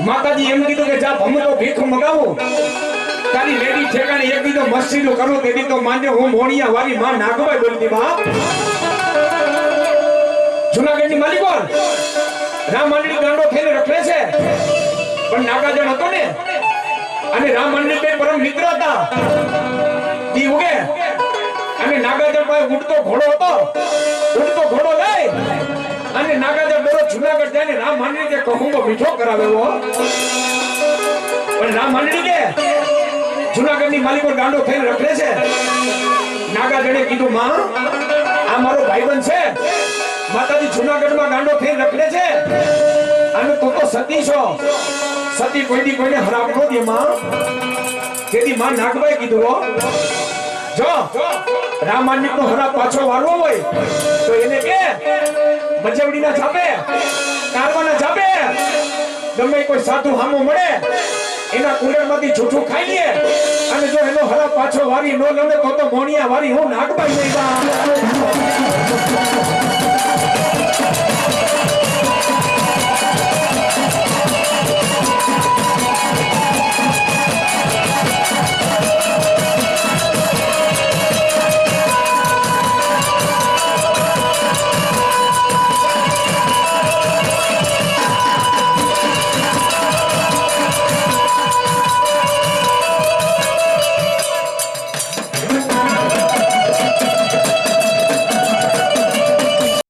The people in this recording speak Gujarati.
માતાજી એમ કીધું કે જા ભમતો ભીખ મગાવું તારી લેડી ઠેકાણે એક દીધો મસ્તીનો કરું તે દીધો માન્ય હું મોણિયા વાળી માં નાગભાઈ બોલતી માં જુનાગઢની માલિકો રામ મંડળી ગાંડો થઈને રખડે છે પણ નાગાજણ હતો ને અને રામ મંડળી બે પરમ મિત્ર હતા દી ઉગે અને નાગાજણ પાસે ઉડતો ઘોડો હતો ઉડતો ઘોડો લઈ અને નાગાજણ દરો જુનાગઢ જઈને રામ મંડળી કે કહુંગો મીઠો કરાવેવો પણ રામ મંડળી કે જુનાગઢની માલિકો ગાંડો થઈને રખડે છે નાગાજણે કીધું માં આ મારો ભાઈબંધ છે માતાજી જુનાગઢમાં ગાંડો થઈને રખડે છે અને તું તો સતી છો સતી કોઈની કોઈને હરાબ નો દે માં તેથી માં નાગભાઈ કીધું હો જો રામાયણ નો હરાબ પાછો વાળવો હોય તો એને કે મજવડીના છાપે કારવાના છાપે ગમે કોઈ સાધુ હામો મળે એના કુંડળમાંથી જૂઠું ખાઈ લે અને જો એનો હરાબ પાછો વારી નો લડે તો મોણિયા વારી હું નાગભાઈ નહીં